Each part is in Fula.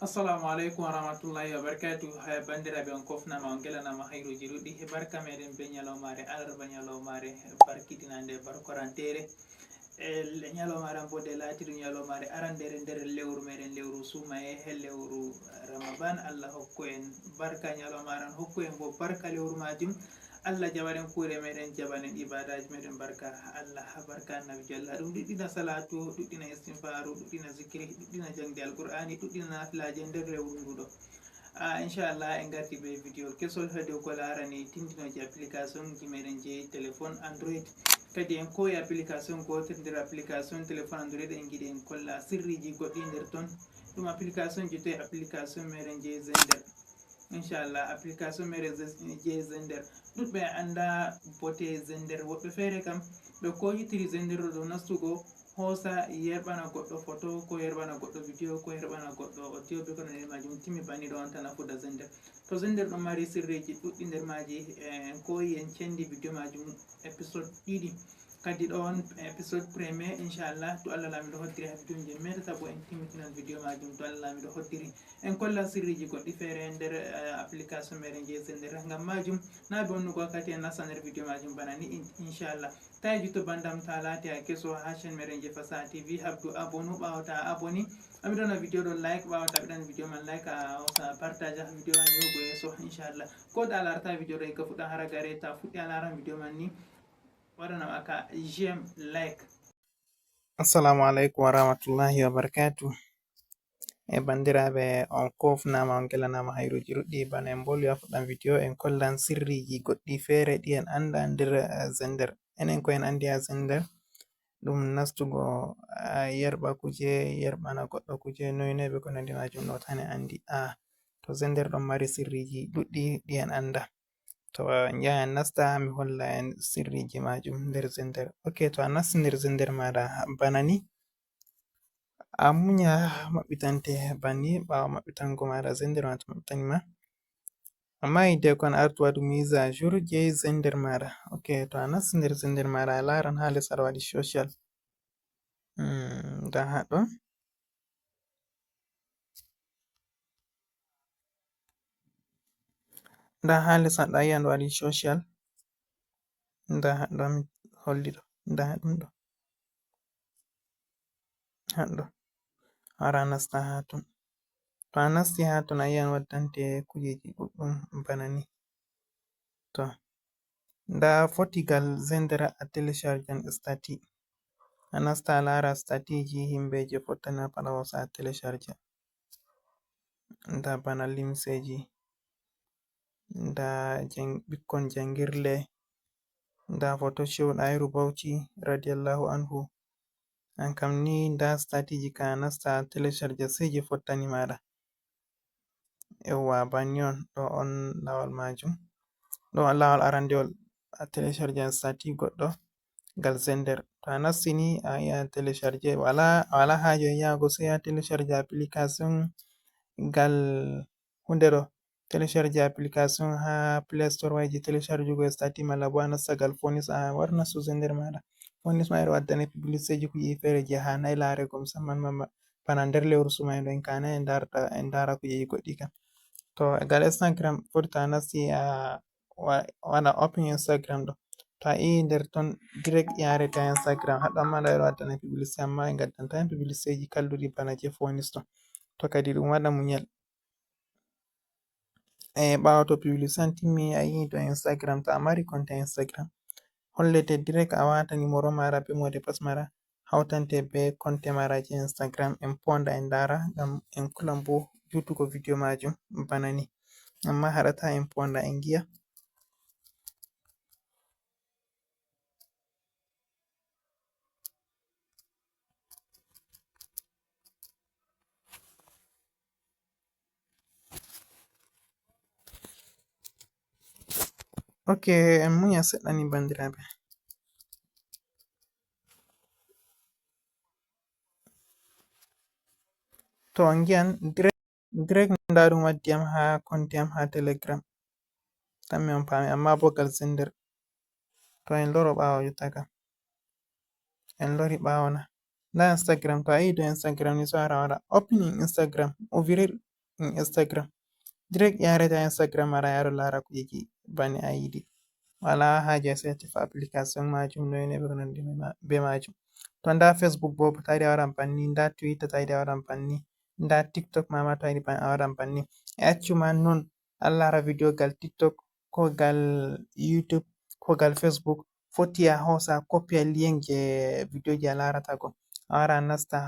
Assalamu alaikum warahmatullahi wabarakatuh. Bandiraɓe on kofnama on gelanama hayruji ɗuɗɗi e barka meɗen be ñalawmare alarba ñalawmare barkiɗinande barkorantere e ñalawmare bo de laatiɗum ñalawmare arandere nder lewru meɗen lewru sumaye he lewru ramadan. Allah hokku en barka ñalawmare hokku en bo barka lewru majum. Allah jaɓanen kuure meɗen, jaɓanen ibadaji meɗen, barka Allah barka annabi jalla ɗum ɗuɗɗina salatu, ɗuɗɗina istinfaru, ɗuɗɗina zikri, ɗuɗɗina jangde alqur'ani, ɗuɗɗina nafilaje nder lewru nduɗo. Inchallah en garti be vidéo kesol hedi ko larani tindinoji application ji meɗen je téléphone android. Kadi en koyi application gotel nder application téléphone android en giɗi en kolla sirriji goɗɗi nder ton. ɗum application ji to application meɗen je Zender. Inchallah application meɗen je Zender ɗuɗɓe anda bote Zender, woɓɓe feere kam ɓe ko yitiri Zender ɗo nastugo hosa yerɓana goɗɗo photo, ko yerɓana goɗɗo vidéo, ko yerɓana goɗɗo audio, be ko nandi majum. Timmi banni ɗo on tan nafuda Zender. To Zender ɗon mari sirriji ɗuɗɗi nder maji. En koyi en cendi vidéo majum épisode ɗiɗi. Kadi ɗon épisode premier inchallah to Allah lamiɗo hoddiri ha vidéo je metata bo en timmitinan vidéo majum to Allah lamiɗo hoddiri. En kolla sirriji goɗɗi feere nder application meɗen je Zender. Ngam majum na bonnugo wakkati en nasta nder vidéo majum bana ni inchallah. Tawi jutto bandam ta laati a keso ha chaîne meɗen je Fasaha TV, habdu abonu ɓawata aboni amiɗona vidéo ɗo like, ɓawata ɓiɗan vidéo man like a partage vidéo man yogo yeeso inchallah. Ko da larata vidéo ɗo e ka fuɗɗa haragare, ta fuɗɗi a laran vidéo man ni waɗanam aka j'aime like. Assalamu alaikum warahmatullahi wabarakatuh. E bandiraɓe on kofnama on gelanama hayruji ɗuɗɗi. Bana en boli a fuɗɗan vidéo en kollan sirriji goɗɗi feere ɗi en anda nder Zender. Enen ko en andi ha Zender ɗum nastugo yerɓa kuje, yerɓana goɗɗo kuje, noy be ko nandi majum ɗo tan en andi. To Zender ɗon mari sirriji ɗuɗɗi ɗi en anda. To yaha en nasta mi holla en sirriji majum nder Zender. Ok, to a nasti nder Zender maɗa bana ni a munya maɓɓitante banni ɓawo maɓɓitango maɗa Zender ma to maɓɓitanima, amma hidde kon artu waɗu mise à jour je Zender maɗa. Ok, to a nasti nder Zender maɗa a laran ha les aɗa waɗi social. Nda haɗo nda ha les aɗa yi aɗa waɗi social. Nda haɗo mi holli ɗo, nda ɗum ɗo haɗo wara nasta ha ton. To a nasti ha ton a yi'an waddante kujeji ɗuɗɗum bana ni. To nda fotigal Zender a telechargean stati. A nasta a lara statiji himɓe je fottani pat a hosa a telecharge. Nda bana limseji, nda ɓikkon jangirle, nda foto Shehu Ɗahiru Bauchi radiyallahu anhu. An kam ni nda statiji ka a nasta a telecharge sai je fottani maɗa. Yawwa banni on, ɗo on lawol majum. Ɗo on lawol arandewol a telecharge stati goɗɗo gal Zender. To a nasti ni a yi'a telecharge, wala haje yago sai a telecharge application gal hunde ɗo. Telecharge application ha play store waje telecharge go stati, malla bo a nasta gal phonis a war nastu Zender maɗa. Phonis ma ɗo waddane publicité ji kujeji fere je hanai larego, musamman bana nder lewru sumaye ɗo en kanai en ndara kujeji goɗɗi kam. To gal Instagram foti to a nasti a waɗa open Instagram ɗo. To a yi nder ton direct yarete Instagram haɗo amma ɗo waddana publicité, amma en gaddanta en publicité ji kalluɗi bana je phonis ɗo. To kadi ɗum waɗa munyal ɓawo to publicité an timmi a yi do Instagram, to a mari konta Instagram hollete direct a wata numero maɗa be mode pas maɗa hautante be konte maɗa je Instagram, en ponda en ndara ngam en kulan bo yutugo vidéo majum bana ni, amma haɗata en ponda en giya. Ok, en munya seɗɗa ni bandiraɓe. To on giyan direct nda ɗum waddi am ha konti am ha Telegram tammi on pami, amma bo gal Zender to en loro ɓawo jotta kam en lori ɓawo na. Nda Instagram, to a yi do Instagram ni so ara waɗa opening Instagram, ouvrir Instagram. Direct yareta Instagram mara yaro lara kujeji bane a yiɗi. Wala haje sai tefa application majum noyne be ko nandi be majum. To nda Facebook bo to ayiɗi a waɗan banni, nda Twitter to ayiɗi a waɗan banni, nda TikTok ma to ayiɗi a waɗan banni. E accuma non a lara video gal TikTok ko gal YouTube ko gal Facebook foti a hosa copy link je video je a larata go a wara a nasta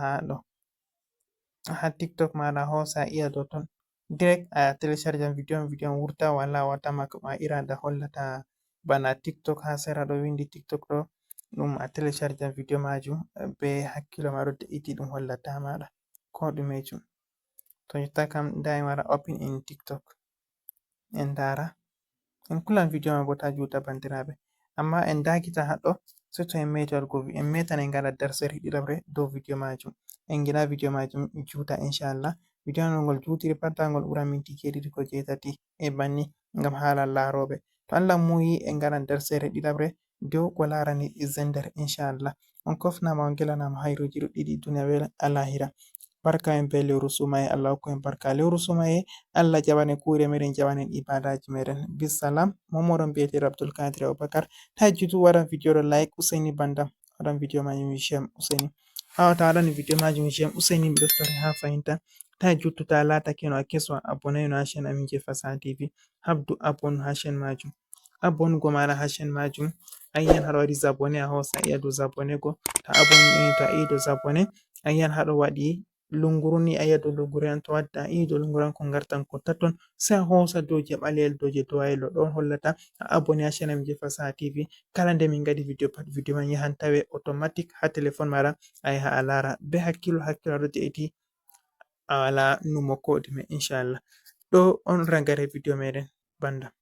ha TikTok maɗa hosa iya do ton direct a telecharge video wurta wala watermark ma irada hollata bana TikTok ha sera do windi TikTok do ɗum a telecharge video majum be hakkilo ma ɗo de'iti ɗum hollata maɗa ko ɗumejum. To jotta kam nda en wara open in TikTok en ndara en kulan video man bo ta juta bandiraɓe, amma en dakita haɗɗo seto en meti waɗugo en metan en ngaɗa darser ɗiɗabre dow video majum en gina video majum juta inchallah. Video man ngol jutiri pat ta ngol ɓura minti jeɗiɗi ko jetati e banni ngam hala laroɓe. To Allah muyi en ngaɗan darsere ɗiɗabre dow ko larani zender inchallah. On kofnama on gelanama hairuji ɗuɗɗi duniya be alahira. Barka en be lewru sumaye, Allah hokku en barka lewru sumaye, Allah jaɓanen kuɗe meɗen, jaɓanen ibadaji meɗen. Bisalam, momoɗon biyeteɗo Abdul Kadir Abubakar. Ta jutu waɗan video ɗo like Usaini Bandam waɗan video majum Shem Usaini. Ta waɗani video majum Shem Usaini miɗo tori ha fahinta. Ta juttu ta latake no a keso a abonai no ha chaine amin je Fasaha TV. Habdu abonu ha chaine majum. Abonugo maɗa ha chaine majum ayiyan haɗo waɗi zabone a hosa iya dow zabone go. To a yi dow zabone ayiyan haɗo waɗi lunguru ni ayiya dow lunguru en to wadda a yi dow lunguru en ko ngartan ko tatton sai a hosa dow je ɓaleyel dow je doyayel ɗon hollata a abone ha chaine amin je Fasaha TV. Kala nde min ngaɗi video pat video man yahan tawe automatic ha telephone maɗa a yaha a lara be hakkilo aɗo de'iti a wala numo ko ɗume inchallah. Ɗo on ragare video meɗen Bandam.